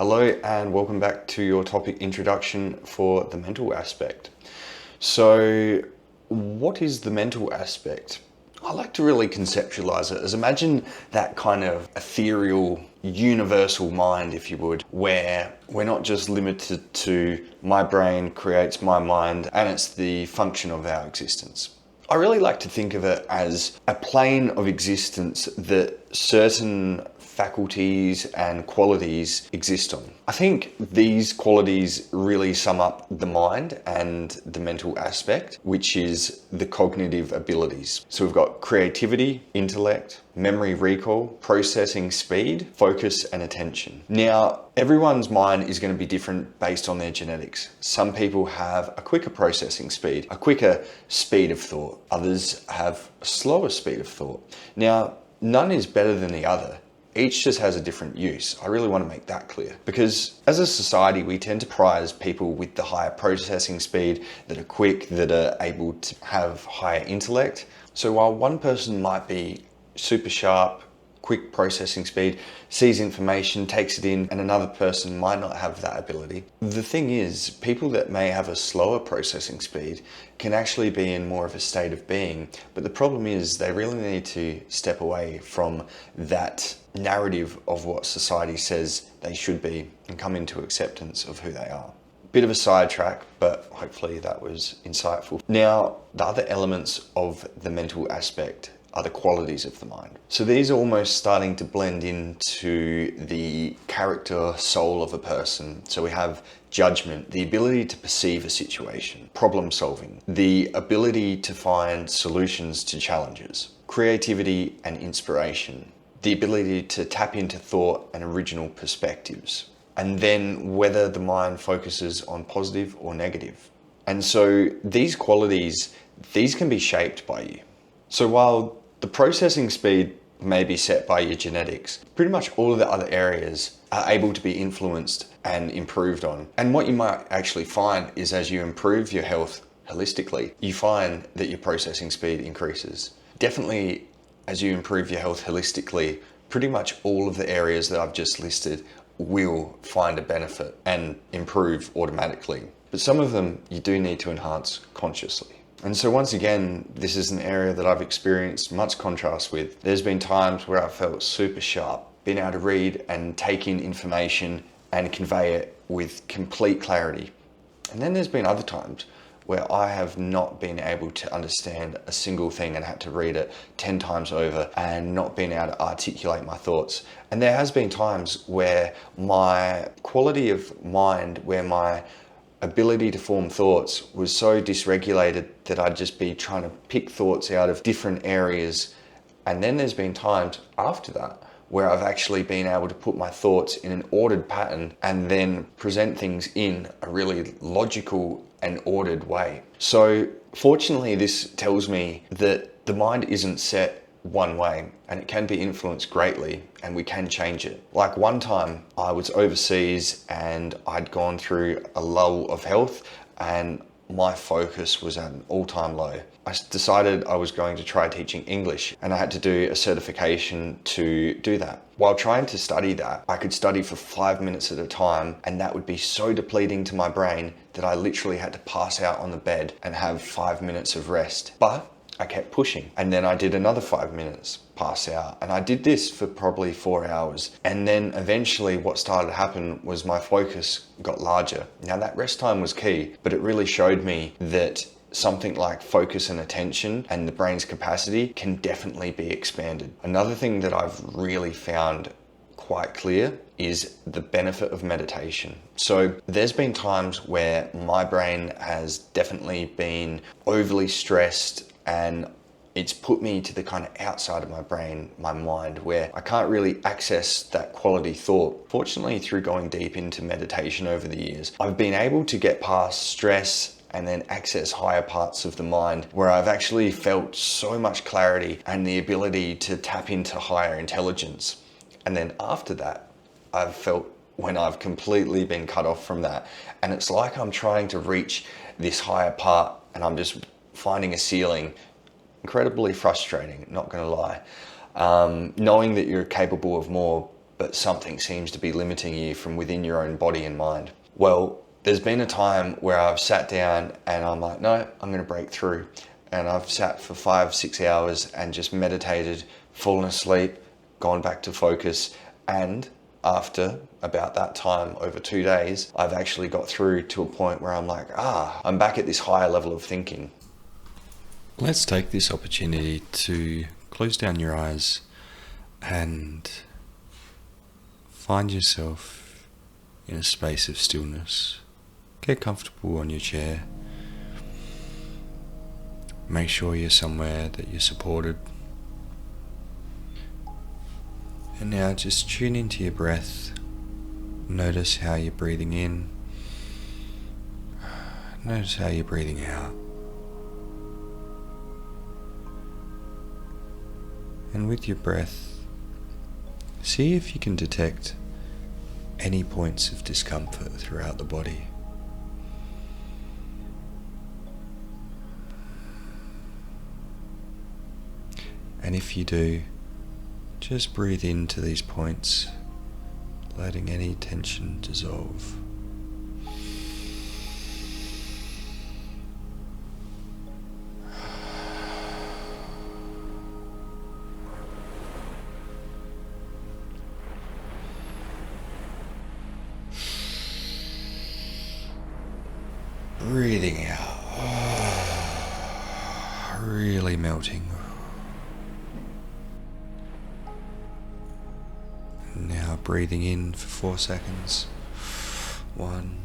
Hello and welcome back to your topic introduction for the mental aspect. So what is the mental aspect? I like to really conceptualize it as imagine that kind of ethereal, universal mind, if you would, where we're not just limited to my brain creates my mind and it's the function of our existence. I really like to think of it as a plane of existence that certain faculties and qualities exist on. I think these qualities really sum up the mind and the mental aspect, which is the cognitive abilities. So we've got creativity, intellect, memory recall, processing speed, focus and attention. Now, everyone's mind is going to be different based on their genetics. Some people have a quicker processing speed, a quicker speed of thought. Others have a slower speed of thought. Now, none is better than the other. Each just has a different use. I really want to make that clear because as a society, we tend to prize people with the higher processing speed, that are quick, that are able to have higher intellect. So while one person might be super sharp, quick processing speed, sees information, takes it in, and another person might not have that ability. The thing is, people that may have a slower processing speed can actually be in more of a state of being. But the problem is they really need to step away from that narrative of what society says they should be and come into acceptance of who they are. Bit of a sidetrack, but hopefully that was insightful. Now, the other elements of the mental aspect are the qualities of the mind. So these are almost starting to blend into the character soul of a person. So we have judgment, the ability to perceive a situation, problem solving, the ability to find solutions to challenges, creativity and inspiration, the ability to tap into thought and original perspectives, and then whether the mind focuses on positive or negative. And so these qualities, these can be shaped by you. So while the processing speed may be set by your genetics, pretty much all of the other areas are able to be influenced and improved on. And what you might actually find is as you improve your health holistically, you find that your processing speed increases. Definitely as you improve your health holistically, pretty much all of the areas that I've just listed will find a benefit and improve automatically. But some of them you do need to enhance consciously. And so once again, this is an area that I've experienced much contrast with. There's been times where I felt super sharp, being able to read and take in information and convey it with complete clarity. And then there's been other times where I have not been able to understand a single thing and had to read it 10 times over and not been able to articulate my thoughts. And there has been times where my quality of mind, where my ability to form thoughts was so dysregulated that I'd just be trying to pick thoughts out of different areas. And then there's been times after that where I've actually been able to put my thoughts in an ordered pattern and then present things in a really logical and ordered way. So fortunately, this tells me that the mind isn't set one way and it can be influenced greatly and we can change it. Like one time I was overseas and I'd gone through a lull of health and my focus was at an all-time low. I decided I was going to try teaching English and I had to do a certification to do that. While trying to study that, I could study for 5 minutes at a time and that would be so depleting to my brain that I literally had to pass out on the bed and have 5 minutes of rest. But I kept pushing and then I did another 5 minutes, pass out. And I did this for probably 4 hours. And then eventually what started to happen was my focus got larger. Now that rest time was key, but it really showed me that something like focus and attention and the brain's capacity can definitely be expanded. Another thing that I've really found quite clear is the benefit of meditation. So there's been times where my brain has definitely been overly stressed and it's put me to the kind of outside of my brain, my mind, where I can't really access that quality thought. Fortunately, through going deep into meditation over the years, I've been able to get past stress and then access higher parts of the mind where I've actually felt so much clarity and the ability to tap into higher intelligence. And then after that, I've felt when I've completely been cut off from that. And it's like I'm trying to reach this higher part and I'm just finding a ceiling. Incredibly frustrating, not gonna lie. Knowing that you're capable of more, but something seems to be limiting you from within your own body and mind. Well, there's been a time where I've sat down and I'm like, no, I'm going to break through. And I've sat for 5-6 hours and just meditated, fallen asleep, gone back to focus. And after about that time, over 2 days, I've actually got through to a point where I'm like, I'm back at this higher level of thinking. Let's take this opportunity to close down your eyes and find yourself in a space of stillness. Get comfortable on your chair. Make sure you're somewhere that you're supported. And now just tune into your breath. Notice how you're breathing in. Notice how you're breathing out. And with your breath, see if you can detect any points of discomfort throughout the body. And if you do, just breathe into these points, letting any tension dissolve. Breathing out, really melting. Now breathing in for 4 seconds. 1,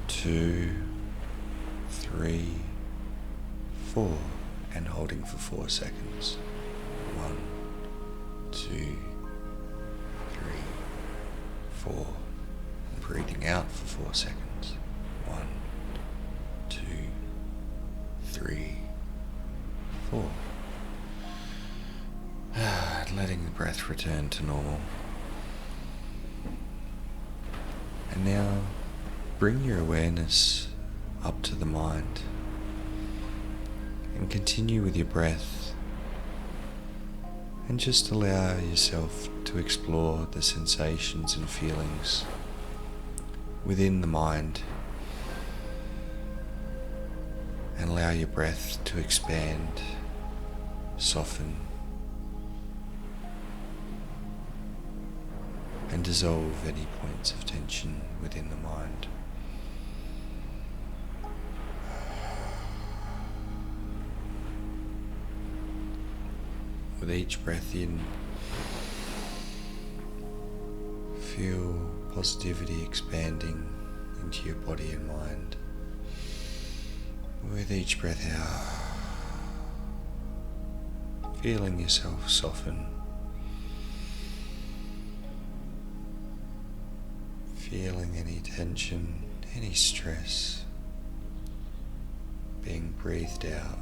2, 3, 4. And holding for 4 seconds. 1, 2, 3, 4. And breathing out for 4 seconds. 1, 2, 3, 4. And letting the breath return to normal. And now bring your awareness up to the mind and continue with your breath, and just allow yourself to explore the sensations and feelings within the mind, and allow your breath to expand, soften, and dissolve any points of tension within the mind. With each breath in, feel positivity expanding into your body and mind. With each breath out, feeling yourself soften. Feeling any tension, any stress being breathed out.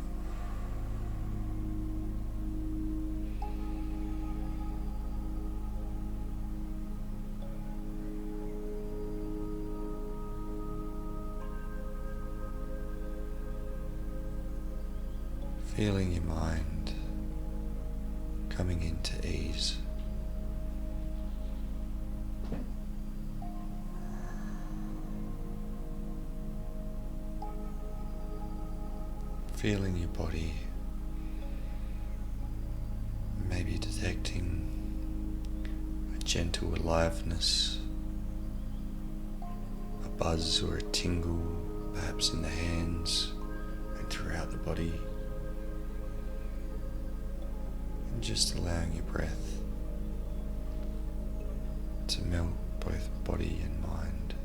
Feeling your mind coming into ease. Feeling your body, maybe detecting a gentle aliveness, a buzz or a tingle, perhaps in the hands and throughout the body. And just allowing your breath to melt both body and mind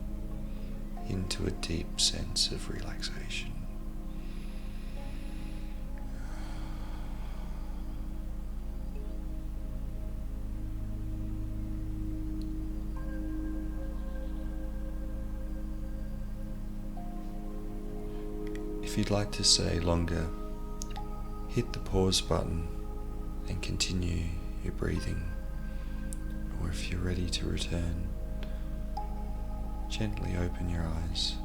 into a deep sense of relaxation. If you'd like to stay longer, hit the pause button and continue your breathing. Or if you're ready to return, gently open your eyes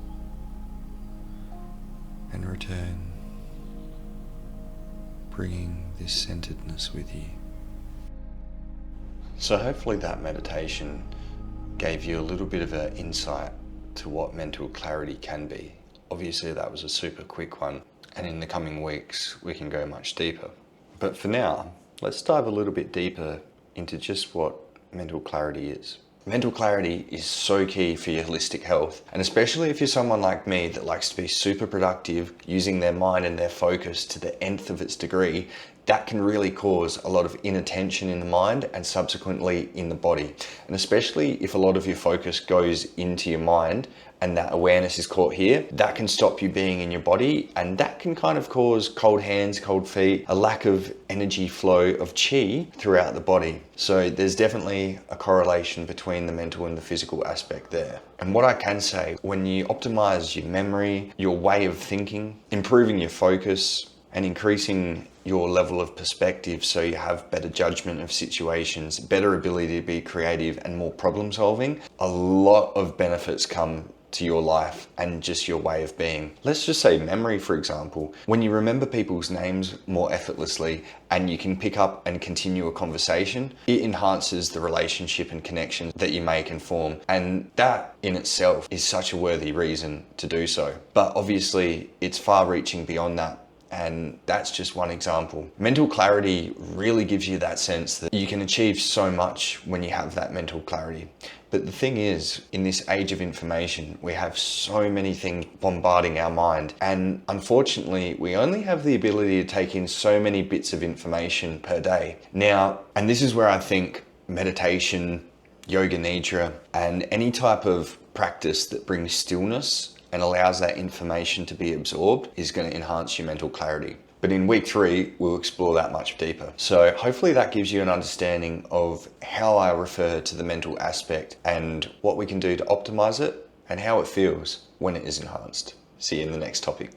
and return, bringing this centeredness with you. So hopefully that meditation gave you a little bit of an insight to what mental clarity can be. Obviously that was a super quick one, and in the coming weeks we can go much deeper. But for now, let's dive a little bit deeper into just what mental clarity is. Mental clarity is so key for your holistic health, and especially if you're someone like me that likes to be super productive, using their mind and their focus to the nth of its degree, that can really cause a lot of inattention in the mind and subsequently in the body. And especially if a lot of your focus goes into your mind and that awareness is caught here, that can stop you being in your body, and that can kind of cause cold hands, cold feet, a lack of energy flow of chi throughout the body. So there's definitely a correlation between the mental and the physical aspect there. And what I can say, when you optimize your memory, your way of thinking, improving your focus, and increasing your level of perspective so you have better judgment of situations, better ability to be creative and more problem solving, a lot of benefits come to your life and just your way of being. Let's just say memory, for example. When you remember people's names more effortlessly and you can pick up and continue a conversation, it enhances the relationship and connection that you make and form. And that in itself is such a worthy reason to do so. But obviously it's far reaching beyond that. And that's just one example. Mental clarity really gives you that sense that you can achieve so much when you have that mental clarity. But the thing is, in this age of information, we have so many things bombarding our mind. And unfortunately, we only have the ability to take in so many bits of information per day. Now, and this is where I think meditation, yoga nidra, and any type of practice that brings stillness and allows that information to be absorbed is going to enhance your mental clarity. But in week 3, we'll explore that much deeper. So hopefully that gives you an understanding of how I refer to the mental aspect and what we can do to optimize it and how it feels when it is enhanced. See you in the next topic.